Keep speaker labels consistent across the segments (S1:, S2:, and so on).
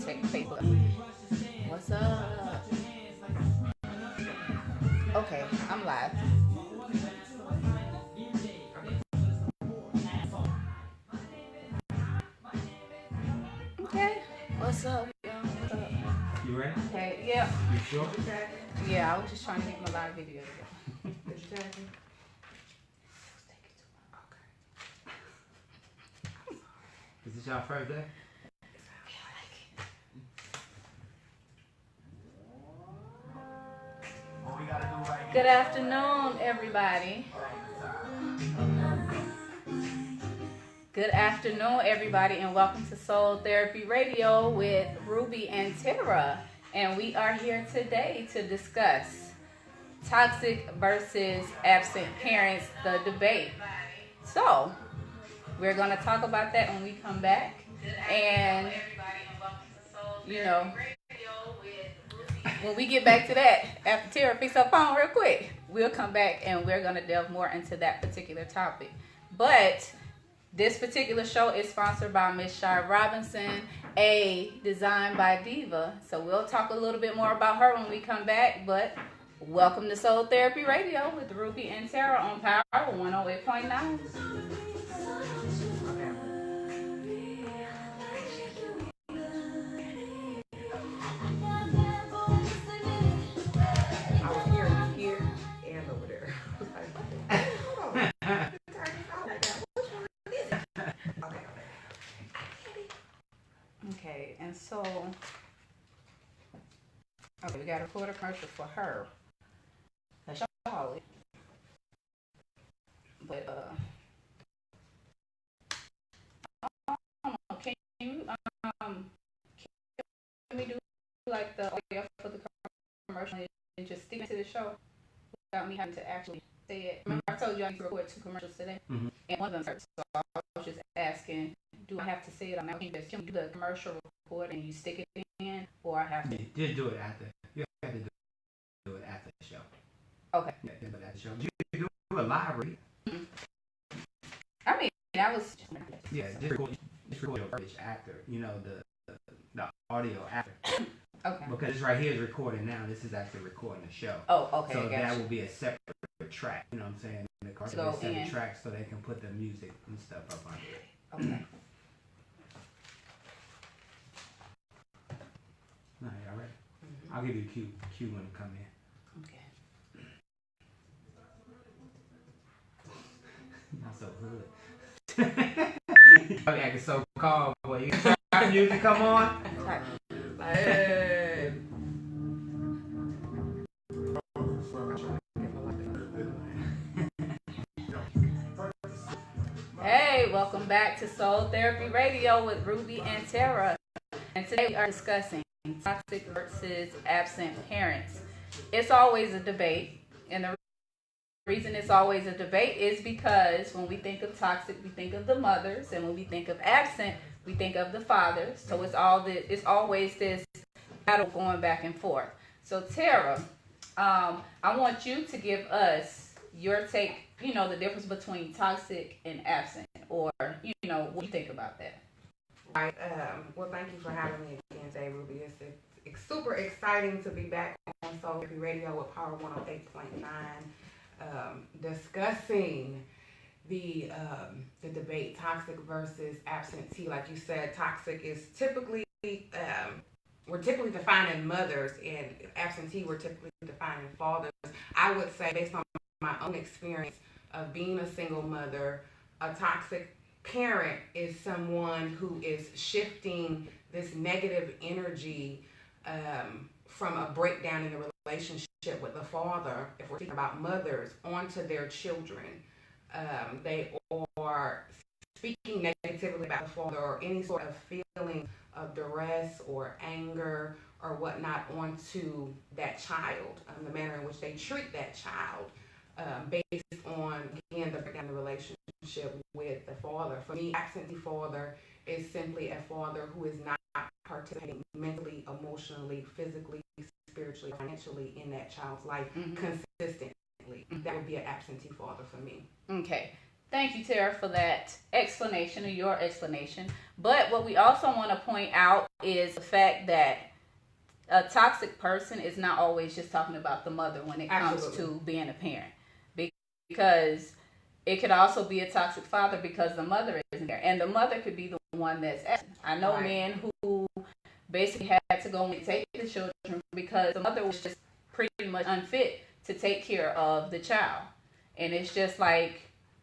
S1: take Facebook. What's up? Okay, I'm live. Okay. What's up, y'all? What's up?
S2: You ready?
S1: Hey, yeah.
S2: You sure?
S1: Yeah, I was just trying to get my live video together. Did you tag me?
S2: Is this y'all first day?
S1: Good afternoon, everybody. Good afternoon, everybody, and welcome to Soul Therapy Radio with Ruby and Terra. And we are here today to discuss toxic versus absent parents, the debate. So, we're going to talk about that when we come back. And, you know, when we get back to that, after Terra picks up phone real quick, we'll come back and we're going to delve more into that particular topic. But this particular show is sponsored by Miss Shai Robinson, a Design by Diva. So we'll talk a little bit more about her when we come back. But welcome to Soul Therapy Radio with Ruby and Terra on Power 108.9. Okay, and so, okay, we got to record a commercial for her. That's all. But, can you, can we do like the audio for the commercial and just stick to the show without me having to actually say it? Remember, I told you I need to record 2 commercials today, and one of them hurt, so I was just asking, do I have to say it on that? Can you do the commercial record and you stick it in, or I have to?
S2: Just do it after. You have to do it after the show.
S1: Okay.
S2: Yeah, do it after the show. You can do a live read.
S1: I mean, that was.
S2: Yeah, just record your first actor. You know, the audio actor.
S1: Okay.
S2: Because this right here is recording now. This is actually recording the show.
S1: Oh, okay.
S2: So that will be a separate track. You know what I'm saying? The car will be a separate track so they can put the music and stuff up on it.
S1: Okay.
S2: No, y'all ready? I'll give you a cue when you come in.
S1: Okay.
S2: Not so hood. Okay, acting so calm, boy. You can try music come on.
S1: Hey. Hey, welcome back to Soul Therapy Radio with Ruby and Terra. And today we are discussing toxic versus absent parents. It's always a debate, and the reason it's always a debate is because when we think of toxic, we think of the mothers, and when we think of absent, we think of the fathers. So it's always this battle going back and forth. So Terra, I want you to give us your take. You know, the difference between toxic and absent, or you know, what do you think about that?
S3: Right. Well, thank you for having me again today, Ruby. It's super exciting to be back on Soul Therapy Radio with Power 108.9, discussing the debate toxic versus absentee. Like you said, toxic is typically we're typically defining mothers, and absentee we're typically defining fathers. I would say, based on my own experience of being a single mother, a toxic parent is someone who is shifting this negative energy from a breakdown in the relationship with the father, if we're speaking about mothers, onto their children. They are speaking negatively about the father, or any sort of feeling of duress or anger or whatnot onto that child, the manner in which they treat that child, based on, again, the breakdown in the relationship with the father. For me, absentee father is simply a father who is not participating mentally, emotionally, physically, spiritually, financially in that child's life consistently. That would be an absentee father for me.
S1: Okay. Thank you, Tara, for that explanation or your explanation. But what we also want to point out is the fact that a toxic person is not always just talking about the mother when it comes to being a parent. Because it could also be a toxic father because the mother isn't there. And the mother could be the one that's absent. I know men who basically had to go and take the children because the mother was just pretty much unfit to take care of the child. And it's just like,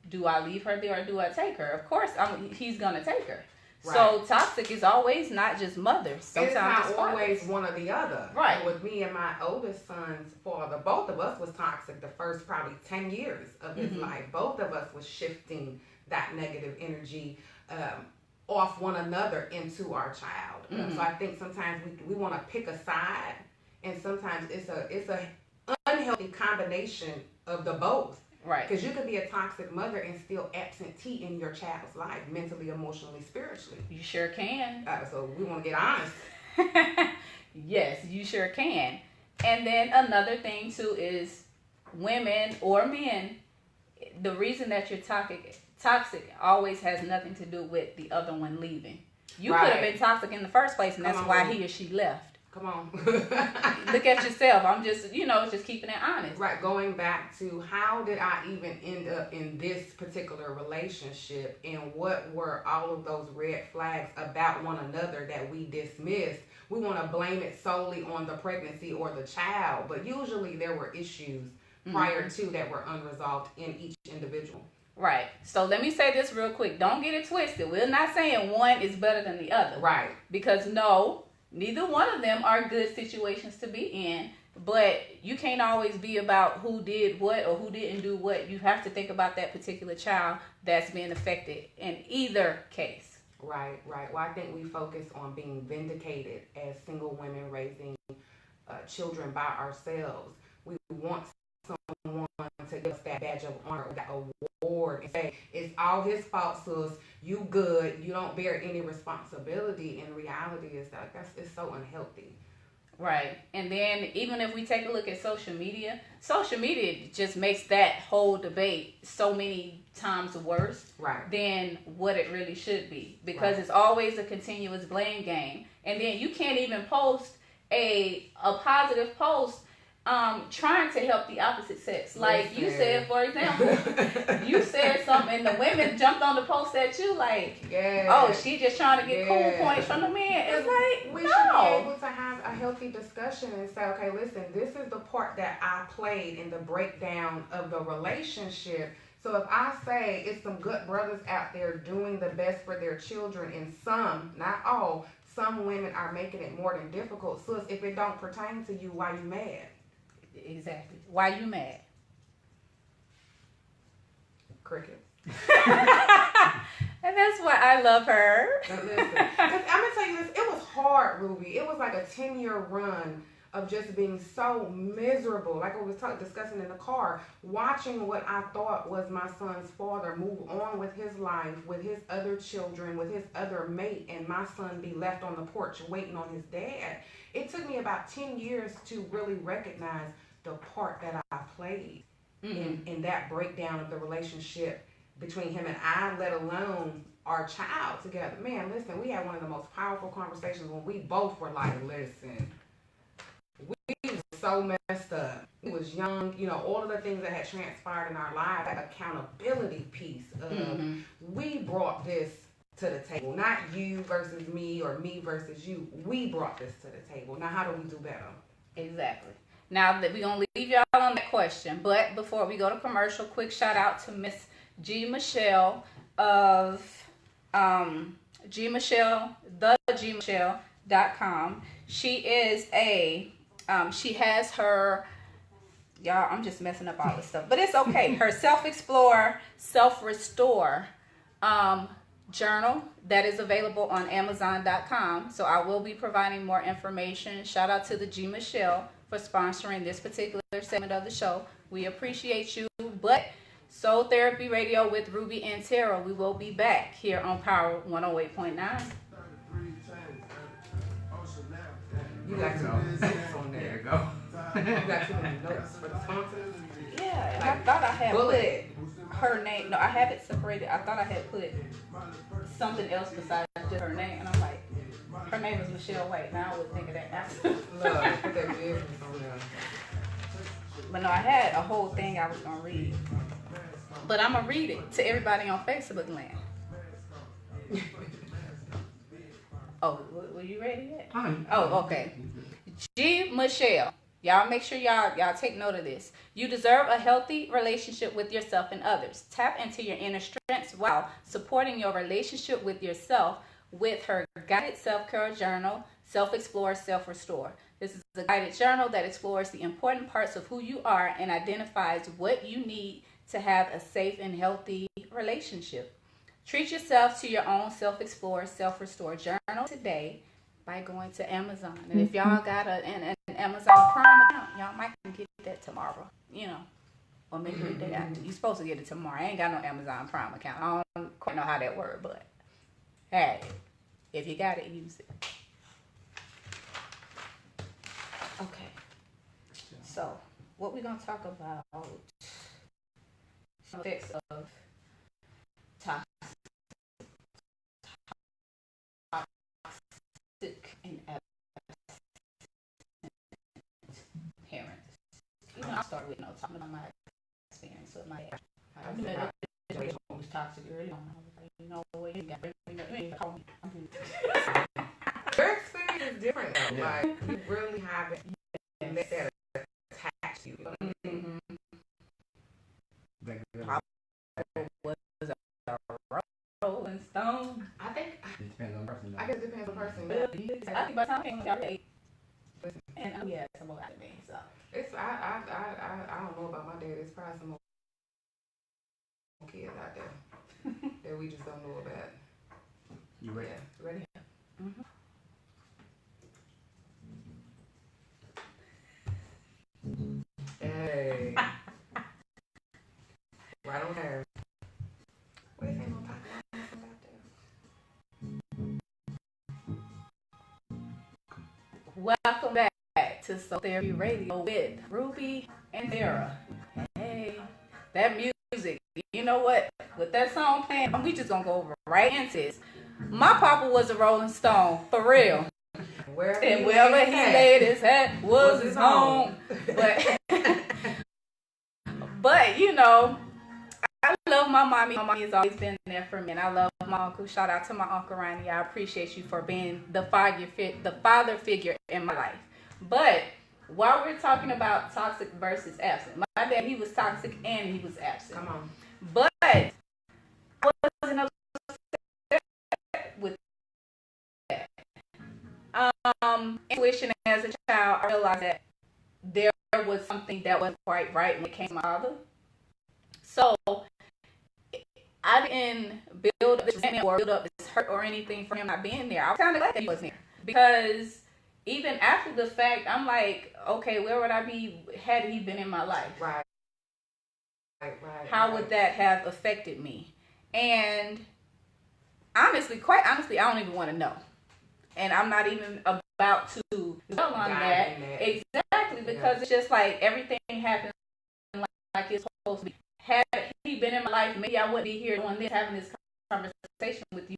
S1: do I leave her there or do I take her? Of course, he's going to take her. Right. So toxic is always not just mothers. Sometimes
S3: it's not always one or the other.
S1: Right.
S3: And with me and my oldest son's father, both of us was toxic the first probably 10 years of his life. Both of us was shifting that negative energy off one another into our child. So I think sometimes we want to pick a side, and sometimes it's a unhealthy combination of the both.
S1: Right.
S3: Because you could be a toxic mother and still absentee in your child's life, mentally, emotionally, spiritually.
S1: You sure can.
S3: So we want to get honest.
S1: Yes, you sure can. And then another thing too is women or men, the reason that you're toxic always has nothing to do with the other one leaving. You could have been toxic in the first place, and that's why he or she left.
S3: Come on.
S1: Look at yourself. I'm just, just keeping it honest.
S3: Right. Going back to how did I even end up in this particular relationship, and what were all of those red flags about one another that we dismissed? We want to blame it solely on the pregnancy or the child, but usually there were issues prior to that were unresolved in each individual.
S1: Right. So let me say this real quick. Don't get it twisted. We're not saying one is better than the other.
S3: Right.
S1: Because neither one of them are good situations to be in, but you can't always be about who did what or who didn't do what. You have to think about that particular child that's being affected in either case.
S3: Right. Well, I think we focus on being vindicated as single women raising children by ourselves. We want someone to give us that badge of honor, that award, and say, it's all his fault, sis. You good. You don't bear any responsibility. And reality is it's so unhealthy.
S1: Right. And then even if we take a look at social media just makes that whole debate so many times worse than what it really should be. Because it's always a continuous blame game. And then you can't even post a positive post trying to help the opposite sex. Like you said, for example, you said something and the women jumped on the post at you like, oh, she just trying to get cool points from the men. It's like,
S3: we should be able to have a healthy discussion and say, okay, listen, this is the part that I played in the breakdown of the relationship. So if I say it's some good brothers out there doing the best for their children, and some, not all, some women are making it more than difficult. Sis, if it don't pertain to you, why you mad?
S1: Exactly. Why you mad?
S3: Cricket.
S1: And that's why I love her.
S3: But listen, I'm going to tell you this. It was hard, Ruby. It was like a 10-year run of just being so miserable. Like I was discussing in the car, watching what I thought was my son's father move on with his life, with his other children, with his other mate, and my son be left on the porch waiting on his dad. It took me about 10 years to really recognize the part that I played in that breakdown of the relationship between him and I, let alone our child together. Man, listen, we had one of the most powerful conversations when we both were like, listen, we were so messed up. We was young, all of the things that had transpired in our lives, that accountability piece of we brought this to the table. Not you versus me or me versus you. We brought this to the table. Now, how do we do better?
S1: Exactly. Now, that we're going to leave y'all on that question. But before we go to commercial, quick shout out to Miss G. Michelle of GMichelle.com. She is she has her, y'all, I'm just messing up all this stuff, but it's okay. Her self-explore, self-restore journal that is available on Amazon.com. So I will be providing more information. Shout out to the G. Michelle for sponsoring this particular segment of the show. We appreciate you. But Soul Therapy Radio with Ruby and Terra, we will be back here on Power 108.9.
S3: You got to notes on there.
S2: There you go.
S3: You got too many notes for the sponsors.
S1: Yeah, and I thought I had
S3: bullet
S1: her name. No, I have it separated. I thought I had put something else besides just her name, and I'm like, her name is Michelle White. Now I would think of that after.
S3: Look, put that business on there.
S1: But no, I had a whole thing I was gonna read, but I'm gonna read it to everybody on Facebook land. Oh, were you ready yet? Oh, okay. G. Michelle. Y'all make sure y'all take note of this. You deserve a healthy relationship with yourself and others. Tap into your inner strengths while supporting your relationship with yourself with her guided self-care journal, Self-Explore, Self-Restore. This is a guided journal that explores the important parts of who you are and identifies what you need to have a safe and healthy relationship. Treat yourself to your own Self-Explore, Self-Restore journal today by going to Amazon. And if y'all got an Amazon Prime account, y'all might can get that tomorrow, or maybe the day after. You're supposed to get it tomorrow. I ain't got no Amazon Prime account. I don't quite know how that works, but hey, if you got it, use it. Okay. So, what we're going to talk about, some effects of toxic and absent parents. I started with talking about my experience with my dad. I knew that it was toxic early on. I was like, you got you ain't call me.
S3: Your experience is different though. Yeah. Like you really haven't let that attach you.
S1: Mm-hmm. I was a rolling stone.
S3: I think
S2: it depends on the person.
S3: I guess it depends on the person.
S1: I think by the time I came out, and some more out of me. So
S3: it's I don't know about my dad. It's probably some more kids out there that we just don't know about.
S2: You ready?
S3: Yeah. Ready?
S1: Mm-hmm.
S3: Hey. Right on there. What is that on top
S1: of? Welcome back to Soul Therapy Radio with Rubi and Terra. Hey, that music, you know what? With that song playing, we just gonna go right into this. My papa was a Rolling Stone, for real.
S3: Wherever
S1: he laid his head was his home. But I love my mommy. My mommy has always been there for me, and I love my uncle. Shout out to my Uncle Ronnie. I appreciate you for being the father figure in my life. But while we're talking about toxic versus absent, my dad, he was toxic and he was absent.
S3: Come on.
S1: But I wasn't upset with that. Intuition as a child, I realized that there was something that wasn't quite right when it came to my father. So I didn't build up this resentment or build up this hurt or anything for him not being there. I was kind of glad that he wasn't here, because even after the fact, I'm like, okay, where would I be had he been in my life?
S3: Right.
S1: How would that have affected me? And quite honestly, I don't even want to know. And I'm not even about to dwell on that. Exactly, because it's just like everything happens like it's supposed to be. Had he been in my life, maybe I wouldn't be here doing this, having this conversation with you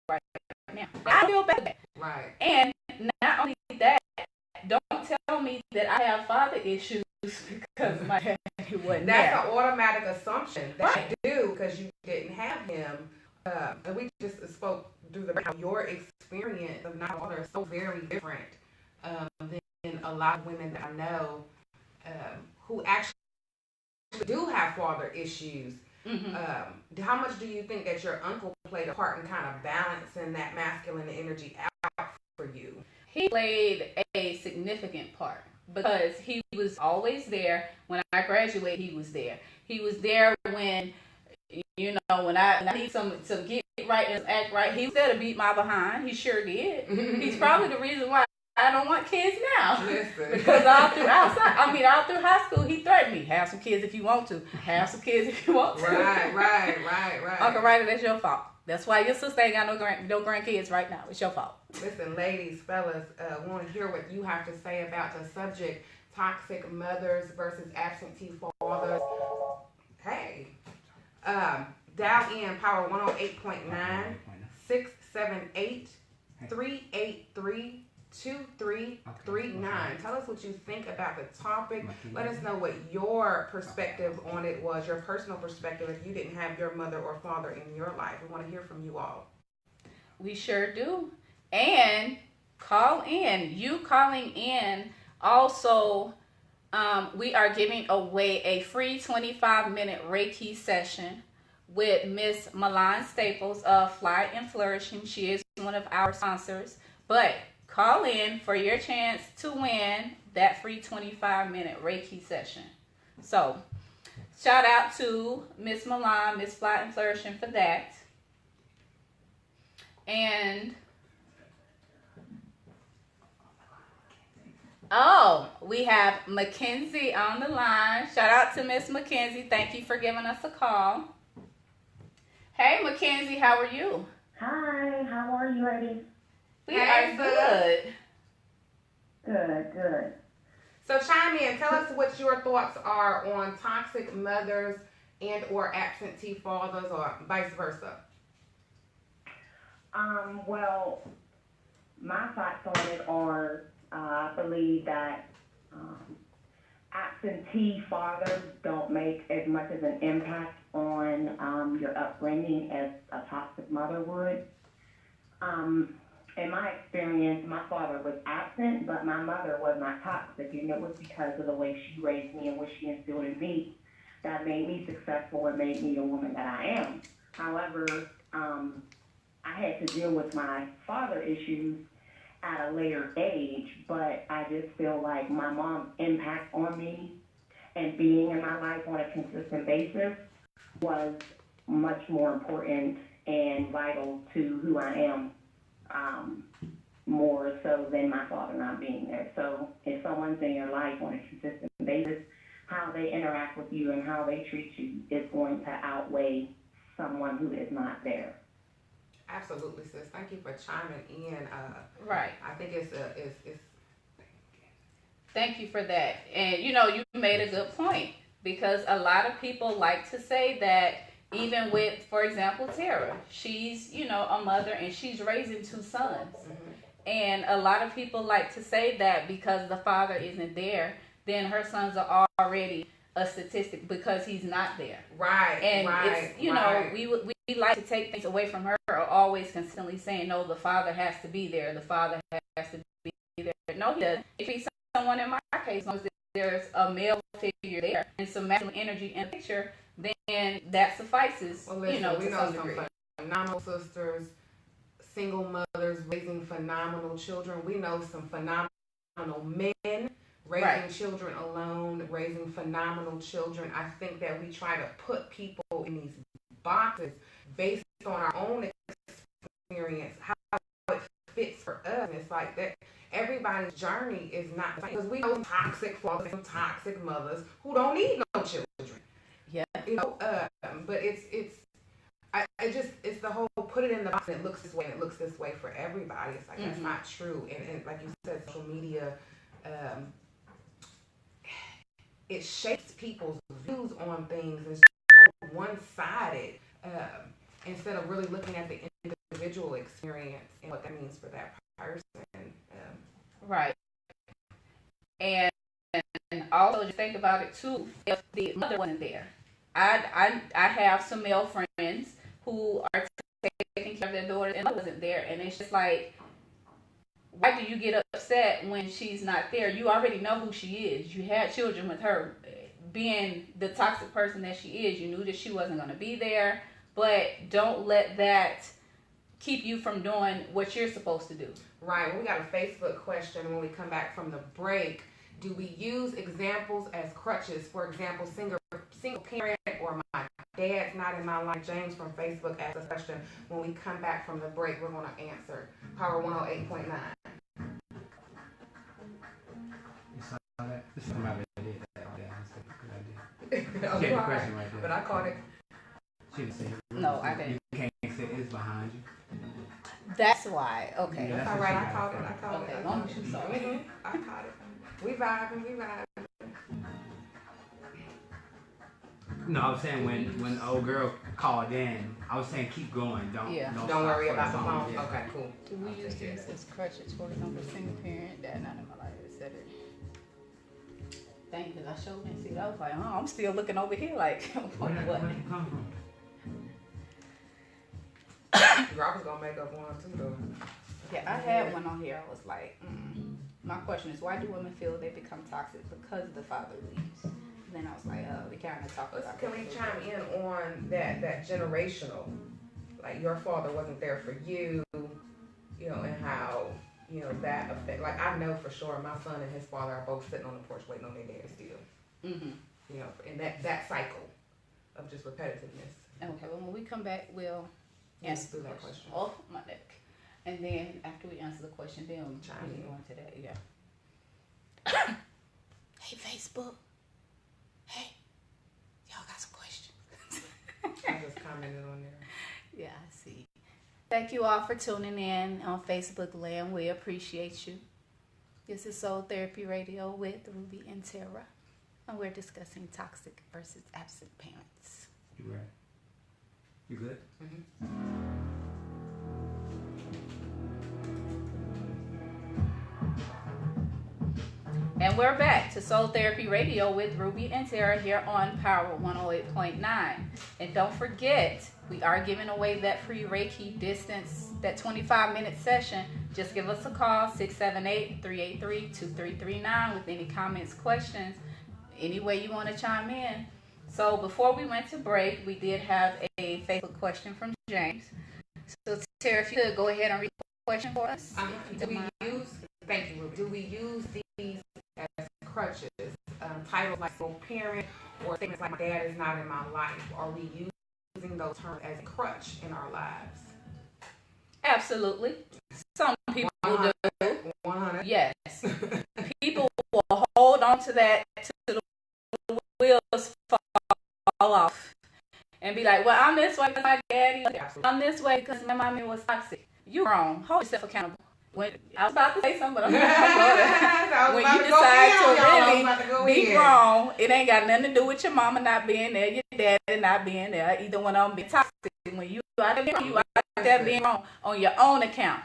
S1: right now. I feel bad.
S3: Right.
S1: And not only that, don't tell me that I have father issues because my dad wasn't there.
S3: That's an automatic assumption that you do because you didn't have him. And we just spoke through your experience of not father is so very different than a lot of women that I know who actually do have father issues.
S1: Mm-hmm.
S3: How much do you think that your uncle played a part in kind of balancing that masculine energy out for you?
S1: He played a significant part because he was always there. When I graduated, he was there. He was there when when I need some get right and act right. He was there to beat my behind. He sure did. He's probably the reason why I don't want kids now.
S3: Listen.
S1: Because all through high school, he threatened me. Have some kids if you want to. Have some kids if you want to.
S3: Right.
S1: Uncle Ryder, that's your fault. That's why your sister ain't got no grandkids right now. It's your fault.
S3: Listen, ladies, fellas, want to hear what you have to say about the subject, toxic mothers versus absentee fathers. Hey, Dial in Power 108.9 678 383 2339. Tell us what you think about the topic. Let us know what your perspective on it was, your personal perspective if you didn't have your mother or father in your life. We want to hear from you all.
S1: We sure do. And call in. You calling in also, we are giving away a free 25-minute Reiki session with Miss Milan Staples of Fly and Flourishing. She is one of our sponsors. But call in for your chance to win that free 25-minute Reiki session. So, shout out to Miss Milan, Miss Fly and Flourishing for that. And we have Mackenzie on the line. Shout out to Miss Mackenzie. Thank you for giving us a call. Hey, Mackenzie, how are you?
S4: Hi, how are you, ladies?
S1: We are good.
S4: Good.
S3: So chime in. Tell us what your thoughts are on toxic mothers and or absentee fathers or vice versa.
S4: Well, my thoughts on it are, I believe that absentee fathers don't make as much of an impact on your upbringing as a toxic mother would. In my experience, my father was absent, but my mother was not toxic, and it was because of the way she raised me and what she instilled in me that made me successful and made me the woman that I am. However, I had to deal with my father issues at a later age, but I just feel like my mom's impact on me and being in my life on a consistent basis was much more important and vital to who I am, more so than my father not being there. So if someone's in your life on a consistent basis, how they interact with you and how they treat you is going to outweigh someone who is not there.
S3: Absolutely, sis. Thank you for chiming in.
S1: Right.
S3: I think it's
S1: Thank you for that. And you made a good point, because a lot of people like to say that even with, for example, Terra, she's, a mother and she's raising two sons. Mm-hmm. And a lot of people like to say that because the father isn't there, then her sons are already a statistic because he's not there.
S3: Right.
S1: And
S3: right,
S1: it's,
S3: right.
S1: we like to take things away from her, or always consistently saying, no, the father has to be there. The father has to be there. No, he doesn't. If he's someone, in my case, as long as there's a male figure there and some masculine energy in the picture, then that suffices.
S3: Well, listen, we
S1: to
S3: know
S1: some
S3: some
S1: degree.
S3: phenomenal sisters, single mothers raising phenomenal children. We know some phenomenal men raising children alone, raising phenomenal children. I think that we try to put people in these boxes based on our own experience, how it fits for us. And it's like that. Everybody's journey is not the same, because we know toxic fathers and toxic mothers who don't need no children.
S1: Yeah.
S3: But it's the whole put it in the box and it looks this way and it looks this way for everybody. It's like, that's not true. And like you said, social media, it shapes people's views on things and it's so one-sided, instead of really looking at the individual experience and what that means for that person.
S1: Right. And also just think about it too, if the mother wasn't there. I have some male friends who are taking care of their daughter and wasn't there, and it's just like, why do you get upset when she's not there? You already know who she is. You had children with her. Being the toxic person that she is, you knew that she wasn't going to be there, but don't let that keep you from doing what you're supposed to do. Right.
S3: Well, we got a Facebook question when we come back from the break. Do we use examples as crutches? For example, single parent, or my dad's not in my life. James from Facebook asked a question. When we come back from the break, we're going to answer. Power 108.9.
S2: You saw that? This is my idea. That's a good idea. She had the question right there.
S3: But I caught it.
S2: She didn't say it.
S1: No, I didn't.
S2: You can't say it's behind you.
S1: That's why. Okay.
S2: Yeah,
S3: That's all right. I caught it.
S1: Okay, as long as you saw it.
S3: I caught it. We vibing.
S2: No, I was saying when the old girl called in, I was saying keep going.
S3: Don't worry about the phone.
S2: Yeah.
S3: Okay, cool.
S1: Do we use these as crutches for a single parent? That not in my life, etc. Thank you, 'cause I showed and see that. I was like, oh, I'm still looking over here like, what?
S2: Where did you come from?
S3: Rob was gonna make up one too, though.
S1: Yeah, I had one on here. I was like, my question is, why do women feel they become toxic because the father leaves? And then I was like, we kind of talked about.
S3: Can we chime in on that generational? Like your father wasn't there for you, and how that affect. Like I know for sure, my son and his father are both sitting on the porch waiting on their dad still. And that cycle of just repetitiveness.
S1: Okay, well when we come back, we'll answer that question. Oh my neck. And then after we answer the question, then we'll go into that. Yeah. Hey Facebook. Hey, y'all got some questions?
S3: I just commented on there.
S1: Yeah, I see. Thank you all for tuning in on Facebook Land. We appreciate you. This is Soul Therapy Radio with Rubi and Terra, and we're discussing toxic versus absent parents.
S2: You ready? You good?
S1: And we're back to Soul Therapy Radio with Rubi and Terra here on Power 108.9. And don't forget, we are giving away that free Reiki distance, that 25-minute session. Just give us a call, 678-383-2339 with any comments, questions, any way you want to chime in. So before we went to break, we did have a Facebook question from James. So Terra, if you could go ahead and read the question for us.
S3: Thank you, Ruby. Do we use these as crutches? Titles like single parent or things like my dad is not in my life. Are we using those terms as a crutch in our lives?
S1: Absolutely. Some people
S3: 100,
S1: do.
S3: 100.
S1: Yes. People will hold on to that till the wheels fall off and be like, well, I'm this way because my daddy, I'm this way because my mommy was toxic. You're wrong. Hold yourself accountable. When I was about to say something, but I'm not going to. When you decide to really be wrong, it ain't got nothing to do with your mama not being there, your daddy not being there, either one of them being toxic. When you out there being wrong on your own account.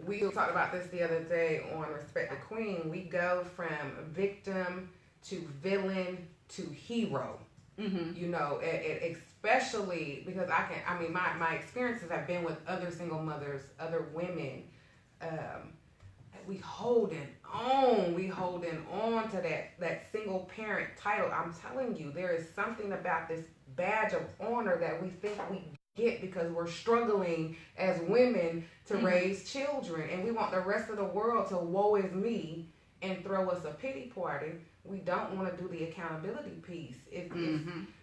S3: We talked about this the other day on Respect the Queen. We go from victim to villain to hero. Especially because my experiences have been with other single mothers, other women. We holding on to that single parent title. I'm telling you, there is something about this badge of honor that we think we get because we're struggling as women to raise children, and we want the rest of the world to woe is me and throw us a pity party. We don't want to do the accountability piece.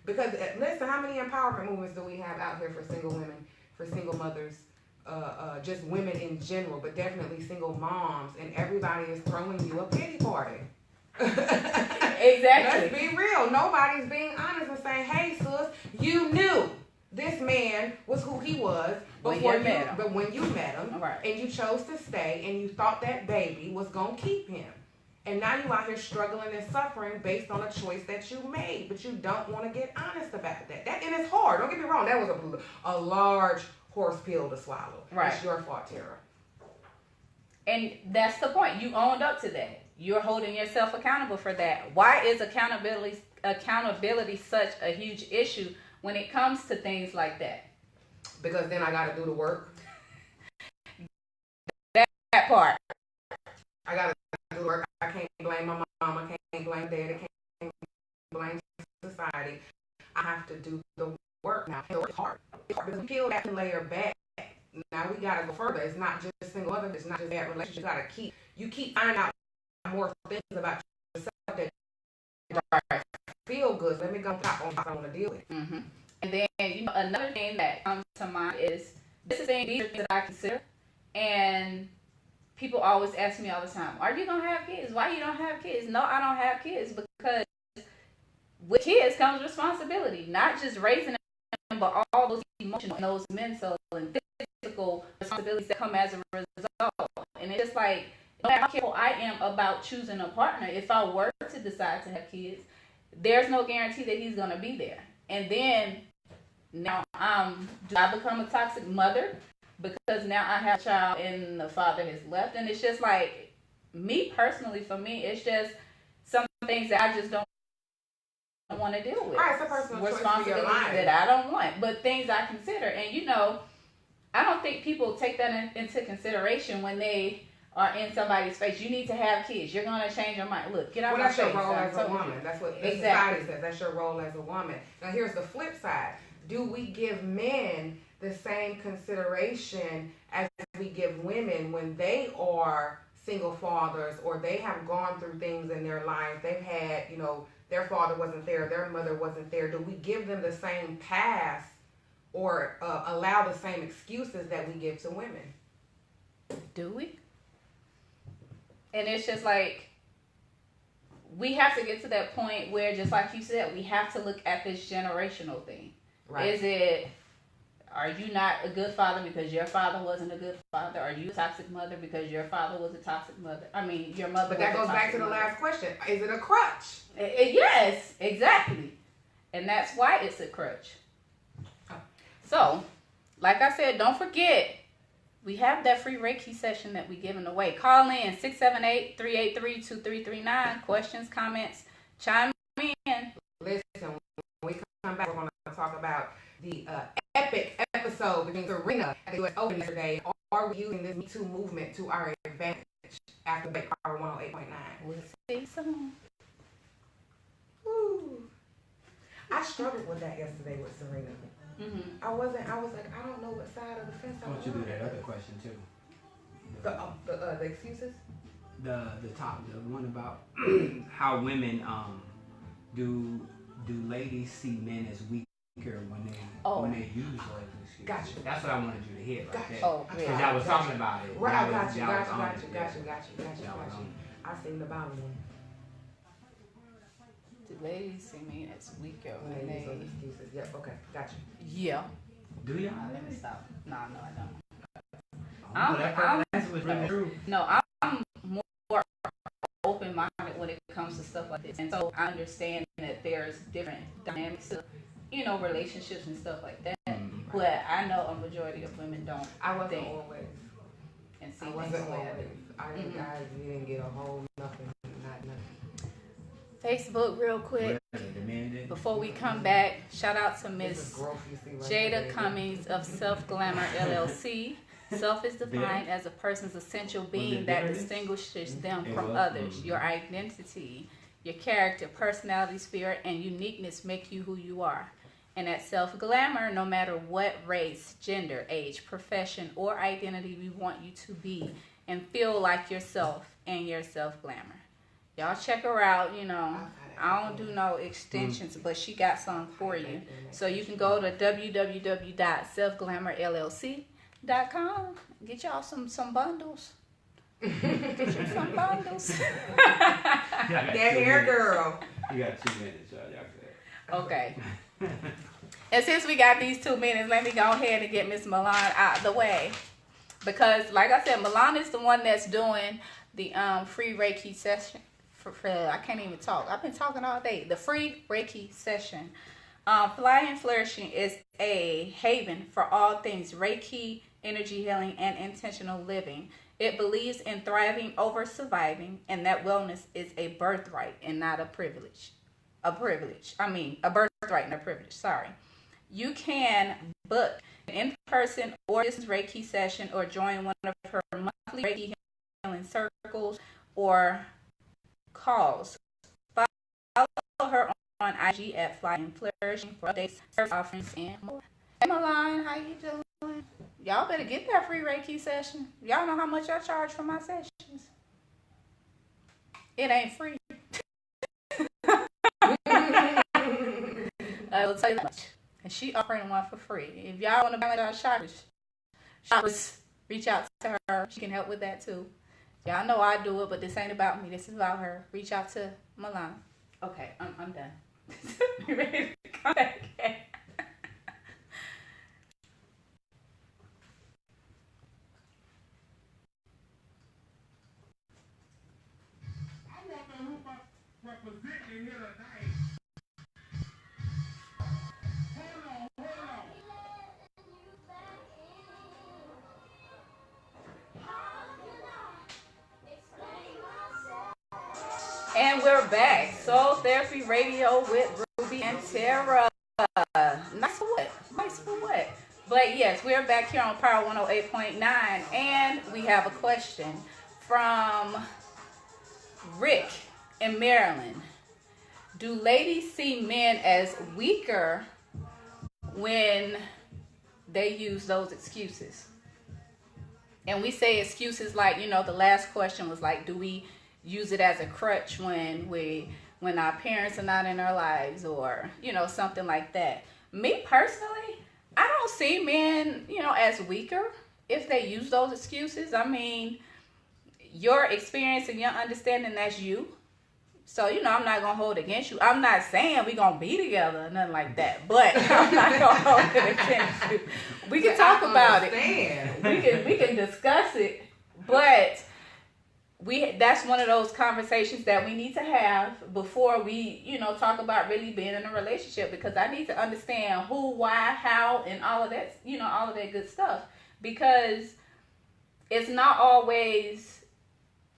S3: Because listen, how many empowerment movements do we have out here for single women, for single mothers? Just women in general, but definitely single moms, and everybody is throwing you a pity party.
S1: Exactly.
S3: Let's be real. Nobody's being honest and saying, hey, sis, you knew this man was who he was before when you met him,
S1: right,
S3: and you chose to stay, and you thought that baby was going to keep him. And now you out here struggling and suffering based on a choice that you made, but you don't want to get honest about that. And it's hard. Don't get me wrong. That was a large horse pill to swallow.
S1: Right.
S3: It's your fault, Terra.
S1: And that's the point. You owned up to that. You're holding yourself accountable for that. Why is accountability such a huge issue when it comes to things like that?
S3: Because then I got to do the work.
S1: That part.
S3: I got to do the work. I can't blame my mom. I can't blame dad. I can't blame society. I have to do the work now. It's hard. Because you peel that layer back. Now we gotta go further. It's not just single mother. It's not just that relationship. You keep finding out more things about yourself that feel good. Let me go pop on what I want to deal with.
S1: And then another thing that comes to mind is these are things that I consider, and people always ask me all the time, "Are you gonna have kids? Why you don't have kids?" No, I don't have kids because with kids comes responsibility, not just raising them, but all those emotional and those mental and physical responsibilities that come as a result. And it's just like, no matter how careful I am about choosing a partner, if I were to decide to have kids, there's no guarantee that he's gonna be there. And then now do I become a toxic mother because now I have a child and the father has left? And it's just like, me personally, for me, it's just some things that I just don't want to deal with.
S3: Right, it's a personal choice for your life
S1: that I don't want, but things I consider. And you know, I don't think people take that into consideration when they are in somebody's face. You need to have kids. You're gonna change your mind. Look, get out my face.
S3: That's your role as a woman. That's what the society says. That's your role as a woman. Now here's the flip side. Do we give men the same consideration as we give women when they are single fathers or they have gone through things in their life? They've had, you know, their father wasn't there, their mother wasn't there. Do we give them the same pass or allow the same excuses that we give to women?
S1: Do we? And it's just like, we have to get to that point where, just like you said, we have to look at this generational thing. Right. Is it, are you not a good father because your father wasn't a good father? Are you a toxic mother because your father was a toxic mother? I mean, your mother.
S3: But that goes back to the last question. Is it a crutch?
S1: Yes, exactly. And that's why it's a crutch. So, like I said, don't forget, we have that free Reiki session that we're giving away. Call in 678-383-2339. Questions, comments, chime in.
S3: Listen, when we come back, we're going to talk about the epic episode between Serena and the US Open yesterday. Are we using this Me Too movement to our advantage after Bake Power 108.9?
S1: We'll see soon.
S3: Woo. I struggled with that yesterday with Serena. Mm-hmm. I was like, I don't know what side of the fence I was on.
S2: Why don't you do that other question too?
S3: The excuses?
S2: The one about how women do ladies see men as weaker when they use those excuses.
S3: Gotcha.
S2: That's what I wanted you to hear.
S3: Gotcha.
S2: Because I was talking about it.
S3: Right, got you. I seen the bottom one.
S1: The ladies see me as weaker when they
S3: use those excuses. Yep. Okay. Gotcha.
S1: Yeah.
S2: Do y'all?
S1: Let me stop. No, I don't.
S2: That's what's really true.
S1: No, I'm more open-minded when it comes to stuff like this, and so I understand that there's different dynamics of, you know, relationships and stuff like that. Mm-hmm. But I know a majority of women don't.
S3: I wasn't always.
S1: And see,
S3: I wasn't always. I didn't get a whole nothing.
S1: Facebook real quick before we come back. Shout out to Miss Jada Cummings of Self Glamour LLC. Self is defined as a person's essential being that distinguishes them from others. Your identity, your character, personality, spirit, and uniqueness make you who you are. And at Self Glamour, no matter what race, gender, age, profession, or identity, we want you to be and feel like yourself and your Self Glamour. Y'all check her out, you know. I don't do no extensions, but she got some for you. So you can go to www.selfglamourllc.com. Get y'all some bundles. Get you some bundles.
S3: That hair girl.
S2: You got 2 minutes, y'all.
S1: Okay. And since we got these 2 minutes, let me go ahead and get Miss Milan out of the way. Because, like I said, Milan is the one that's doing the free Reiki session. I can't even talk. I've been talking all day. The free Reiki session. Fly and Flourishing is a haven for all things Reiki, energy healing, and intentional living. It believes in thriving over surviving, and that wellness is a birthright and not a privilege. A birthright, not a privilege. Sorry. You can book an in-person or business Reiki session or join one of her monthly Reiki healing circles or calls. Follow her on IG at Fly and Flourishing for updates, service offerings, and more. Hey Milan, how you doing? Y'all better get that free Reiki session. Y'all know how much I charge for my sessions. It ain't free. I will tell you that much. And she offering one for free. If y'all want to buy our shoppers, reach out to her. She can help with that too. Y'all know I do it, but this ain't about me. This is about her. Reach out to Milan. Okay, I'm done. You ready to come back? And we're back. Soul Therapy Radio with Ruby and Terra. Nice for what? Nice for what? But yes, we're back here on Power 108.9, and we have a question from Rick in Maryland. Do ladies see men as weaker when they use those excuses? And we say excuses like, the last question was like, do we use it as a crutch when our parents are not in our lives, or something like that? Me personally, I don't see men as weaker if they use those excuses. I mean, your experience and your understanding, that's you. So, I'm not going to hold it against you. I'm not saying we going to be together or nothing like that, but I'm not going to hold it against you. We can talk about it. We can discuss it, but that's one of those conversations that we need to have before we, talk about really being in a relationship, because I need to understand who, why, how, and all of that, all of that good stuff, because it's not always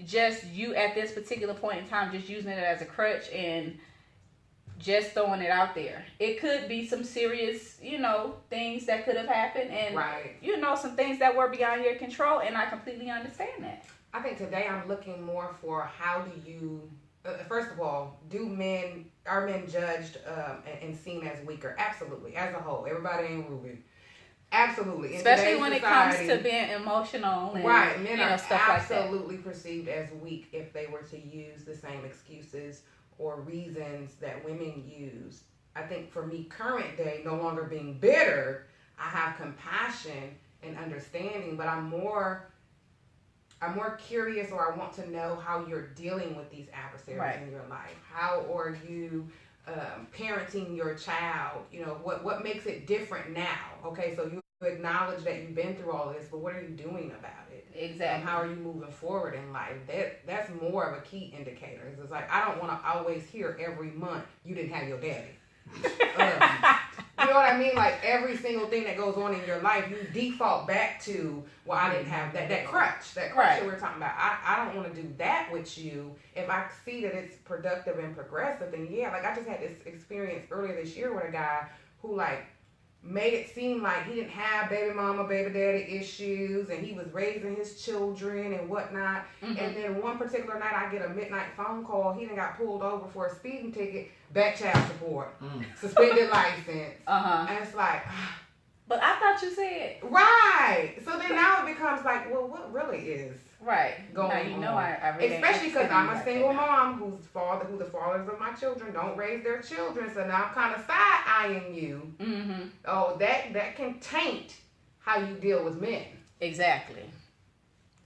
S1: just you at this particular point in time just using it as a crutch and just throwing it out there. It could be some serious, things that could have happened, and
S3: right.
S1: Some things that were beyond your control, and I completely understand that.
S3: I think today I'm looking more for how do you, first of all, are men judged and seen as weaker? Absolutely, as a whole. Everybody ain't Ruby. Absolutely.
S1: Especially when society, it comes to being emotional and
S3: right. Men are
S1: stuff
S3: absolutely
S1: like that.
S3: Perceived as weak if they were to use the same excuses or reasons that women use. I think for me, current day, no longer being bitter, I have compassion and understanding, but I'm more curious, or I want to know how you're dealing with these adversaries in your life. How are you parenting your child? What makes it different now? Okay, so you acknowledge that you've been through all of this, but what are you doing about it?
S1: Exactly.
S3: How are you moving forward in life? That's more of a key indicator. It's like, I don't want to always hear every month, you didn't have your daddy. You know what I mean? Like, every single thing that goes on in your life, you default back to, well, I didn't have that crutch that we're talking about. I don't want to do that with you. If I see that it's productive and progressive, then yeah. Like, I just had this experience earlier this year with a guy who, like, made it seem like he didn't have baby mama, baby daddy issues, and he was raising his children and whatnot. Mm-hmm. And then one particular night, I get a midnight phone call. He done got pulled over for a speeding ticket, back child support, suspended license. And it's like,
S1: but I thought you said
S3: right. So then now it becomes like, well, what really is going on?
S1: I really
S3: especially because I'm a single mom who the fathers of my children don't raise their children. So now I'm kind of side-eyeing you. Mm-hmm. Oh, that can taint how you deal with men.
S1: Exactly.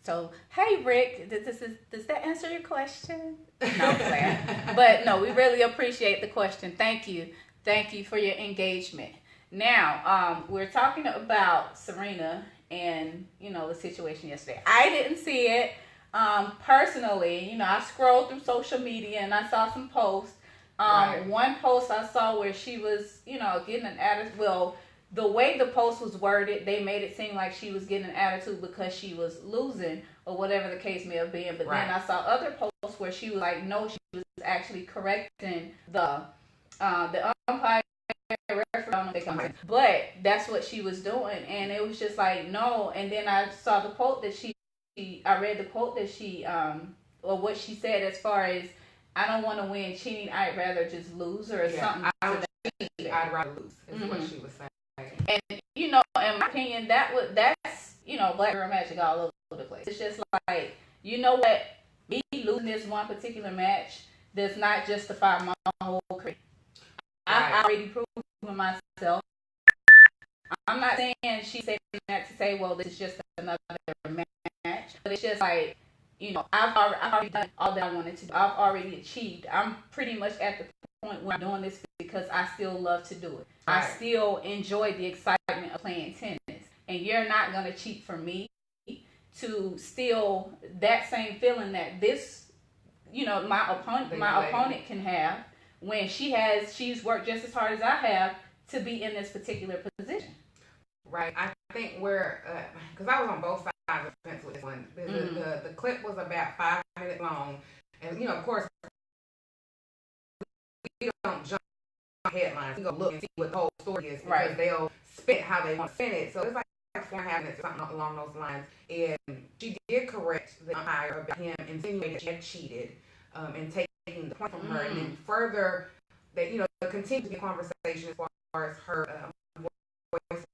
S1: So, hey, Rick, does that answer your question? No, Claire. But no, we really appreciate the question. Thank you. Thank you for your engagement. Now, we're talking about Serena and, the situation yesterday. I didn't see it personally. I scrolled through social media and I saw some posts. One post I saw where she was, getting an attitude. Well, the way the post was worded, they made it seem like she was getting an attitude because she was losing or whatever the case may have been. But then I saw other posts where she was like, no, she was actually correcting the umpire. But that's what she was doing, and it was just like, no. And then I saw the quote that I read the quote that she or what she said as far as, I don't want to win cheating, I'd rather just lose, or something.
S3: I'd rather lose is what she was saying.
S1: And in my opinion, that's black girl magic all over the place. It's just like, what, me losing this one particular match does not justify my whole career. I've already proven myself. I'm not saying she said that to say, well, this is just another match, but it's just like, I've already done all that I wanted to do. I've already achieved. I'm pretty much at the point where I'm doing this because I still love to do it. I still enjoy the excitement of playing tennis, and you're not going to cheat for me to steal that same feeling that this, my opponent can have, when she's worked just as hard as I have to be in this particular position.
S3: Right. I think because I was on both sides of the fence with this one. The clip was about 5 minutes long. And, of course, don't jump headlines. We go look and see what the whole story is because they'll spin it how they want to spin it. So it's like having something along those lines. And she did correct the umpire about him insinuating she had cheated and taking the point from her. And then further, that continue to be a conversation as far as her voice.